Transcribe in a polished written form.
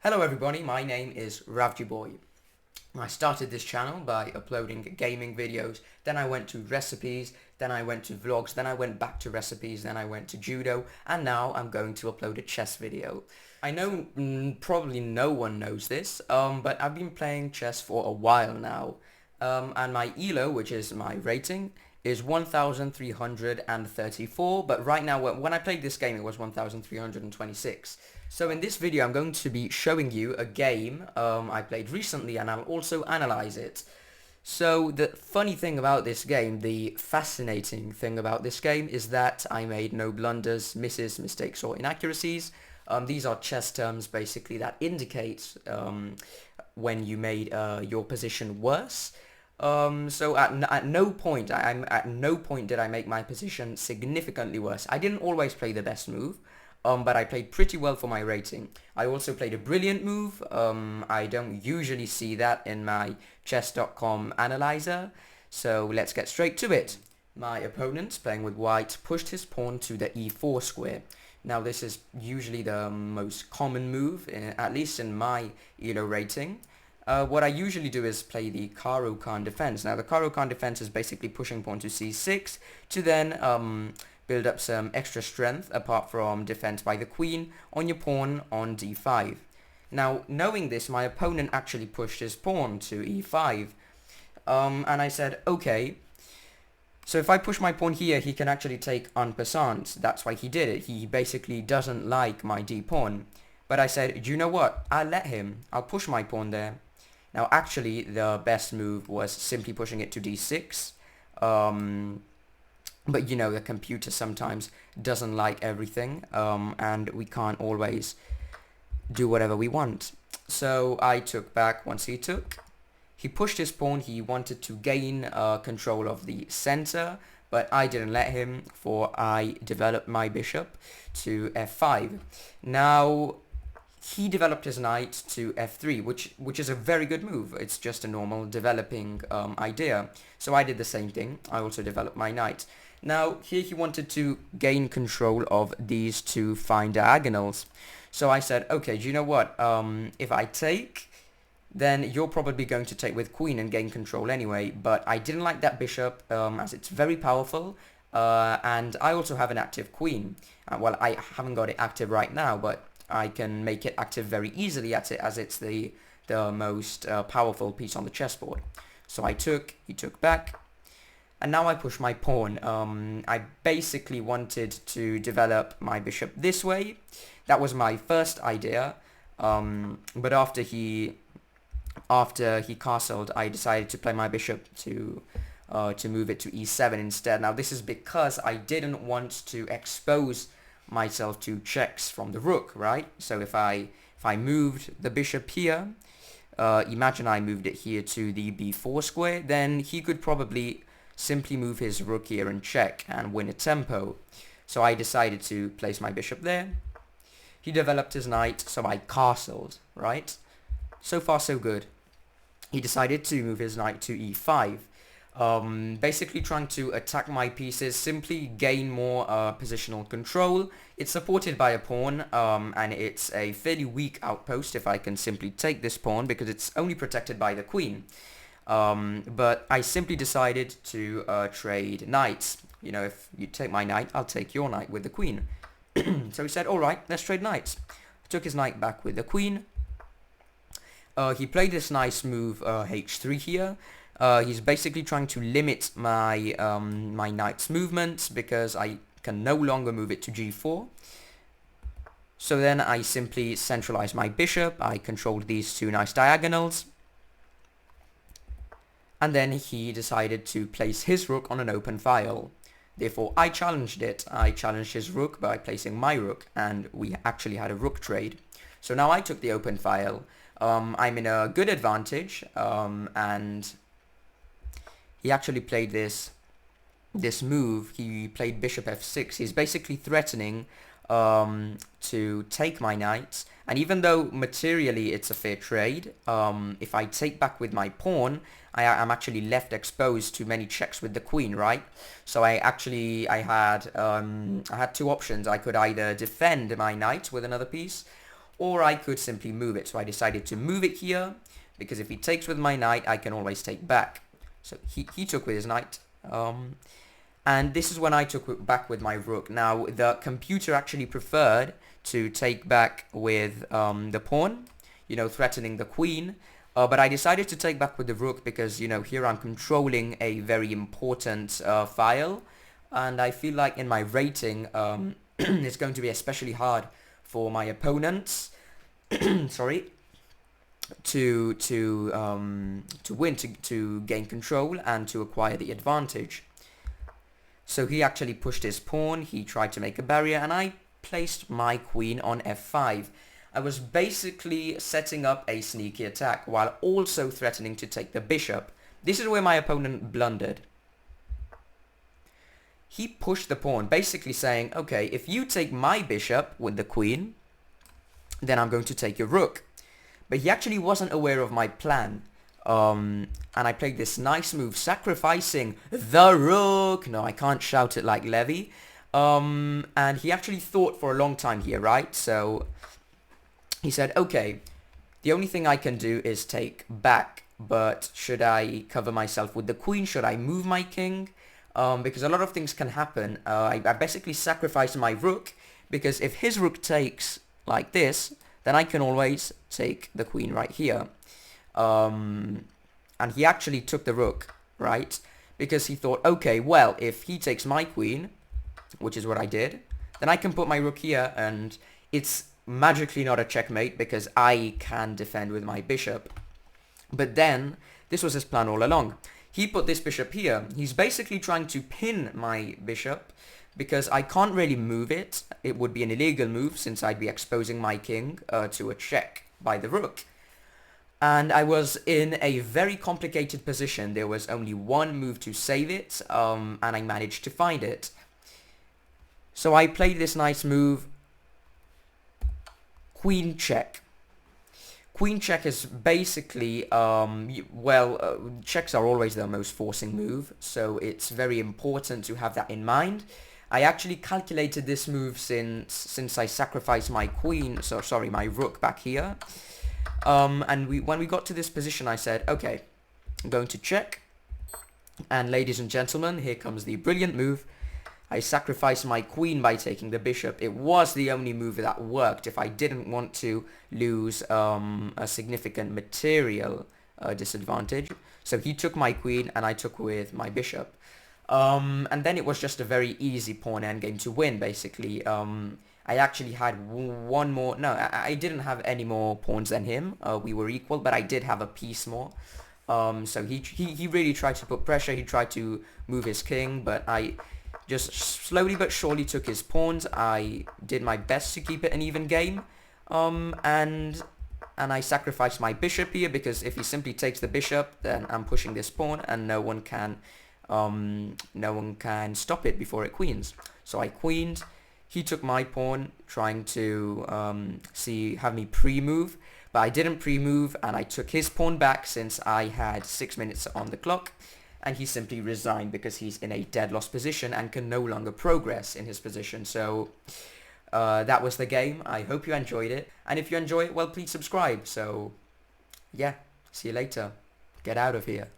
Hello everybody, my name is Ravjiboy. I started this channel by uploading gaming videos, then I went to recipes, then I went to vlogs, then I went back to recipes, then I went to judo, and now I'm going to upload a chess video. I know probably no one knows this, but I've been playing chess for a while now, and my ELO, which is my rating, is 1334, but right now when I played this game it was 1326. So in this video I'm going to be showing you a game I played recently, and I'll also analyze it. So the funny thing about this game, the fascinating thing about this game, is that I made no blunders, misses, mistakes or inaccuracies. These are chess terms basically that indicate when you made your position worse. So at no point, at no point did I make my position significantly worse. I didn't always play the best move, but I played pretty well for my rating. I also played a brilliant move. I don't usually see that in my chess.com analyzer. So let's get straight to it. My opponent, playing with white, pushed his pawn to the e4 square. Now this is usually the most common move, at least in my ELO rating. What I usually do is play the Caro-Kann defense. Now the Caro-Kann defense is basically pushing pawn to c6 to then build up some extra strength apart from defense by the queen on your pawn on d5. Now knowing this, my opponent actually pushed his pawn to e5, and I said, okay, so if I push my pawn here, he can actually take en passant. That's why he did it. He basically doesn't like my d-pawn. But I said, you know what, I'll let him. I'll push my pawn there. Now actually the best move was simply pushing it to d6. But you know, the computer sometimes doesn't like everything, and we can't always do whatever we want. So I took back once he took. He pushed his pawn. He wanted to gain control of the center, but I didn't let him, for I developed my bishop to f5. Now he developed his knight to f3, which is a very good move. It's just a normal developing idea. So I did the same thing. I also developed my knight. Now here he wanted to gain control of these two fine diagonals. So I said, okay, do you know what? If I take, then you're probably going to take with queen and gain control anyway. But I didn't like that bishop, as it's very powerful. And I also have an active queen. Well, I haven't got it active right now, but I can make it active very easily as it's the most powerful piece on the chessboard. So I took, he took back, and now I push my pawn. I basically wanted to develop my bishop this way. That was my first idea, but after he castled, I decided to play my bishop to move it to e7 instead. Now this is because I didn't want to expose myself to checks from the rook, right? So if I moved the bishop here, imagine I moved it here to the b4 square, then he could probably simply move his rook here and check and win a tempo. So I decided to place my bishop there. He developed his knight, so I castled, right? So far so good. He decided to move his knight to e5. Basically trying to attack my pieces, simply gain more positional control. It's supported by a pawn, and it's a fairly weak outpost if I can simply take this pawn, because it's only protected by the queen. But I simply decided to trade knights. You know, if you take my knight, I'll take your knight with the queen. So he said, alright, let's trade knights. I took his knight back with the queen. He played this nice move h3 here. He's basically trying to limit my my knight's movements, because I can no longer move it to g4. So then I simply centralized my bishop. I controlled these two nice diagonals. And then he decided to place his rook on an open file. Therefore, I challenged it. I challenged his rook by placing my rook, and we actually had a rook trade. So now I took the open file. I'm in a good advantage, and he actually played this move. He played bishop f6. He's basically threatening to take my knight, and even though materially it's a fair trade, if I take back with my pawn, I'm actually left exposed to many checks with the queen, right? So I had two options. I could either defend my knight with another piece, or I could simply move it. So I decided to move it here, because if he takes with my knight, I can always take back. So he took with his knight. And this is when I took back with my rook. Now, the computer actually preferred to take back with the pawn, you know, threatening the queen. But I decided to take back with the rook because, you know, here I'm controlling a very important file. And I feel like in my rating, it's going to be especially hard for my opponents, sorry, to win, to gain control and to acquire the advantage. So he actually pushed his pawn, he tried to make a barrier, and I placed my queen on f5. I was basically setting up a sneaky attack while also threatening to take the bishop. This is where my opponent blundered. He pushed the pawn, basically saying, okay, if you take my bishop with the queen, then I'm going to take your rook. But he actually wasn't aware of my plan. And I played this nice move, sacrificing the rook. No, I can't shout it like Levy. And he actually thought for a long time here, right? So he said, okay, the only thing I can do is take back. But should I cover myself with the queen? Should I move my king? Because a lot of things can happen. I basically sacrificed my rook, because if his rook takes like this, then I can always take the queen right here. And he actually took the rook, right? Because he thought, okay, well, if he takes my queen, which is what I did, then I can put my rook here, and it's magically not a checkmate because I can defend with my bishop. But then, this was his plan all along. He put this bishop here. He's basically trying to pin my bishop because I can't really move it. It would be an illegal move since I'd be exposing my king to a check by the rook. And I was in a very complicated position. There was only one move to save it, and I managed to find it. So I played this nice move, queen check. Queen check is basically, checks are always the most forcing move, so it's very important to have that in mind. I actually calculated this move since I sacrificed my queen, my rook back here. And when we got to this position, I said, okay, I'm going to check. And ladies and gentlemen, here comes the brilliant move. I sacrificed my queen by taking the bishop. It was the only move that worked if I didn't want to lose a significant material disadvantage. So he took my queen and I took with my bishop. And then it was just a very easy pawn endgame to win, basically. I actually had one more. No, I didn't have any more pawns than him. We were equal, but I did have a piece more. So he really tried to put pressure. He tried to move his king, but I just slowly but surely took his pawns. I did my best to keep it an even game. And I sacrificed my bishop here because if he simply takes the bishop, then I'm pushing this pawn, and no one can stop it before it queens. So I queened. He took my pawn, trying to have me pre-move, but I didn't pre-move, and I took his pawn back since I had 6 minutes on the clock, and he simply resigned because he's in a dead loss position and can no longer progress in his position. So that was the game. I hope you enjoyed it, and if you enjoy it, well, please subscribe. So yeah, see you later. Get out of here.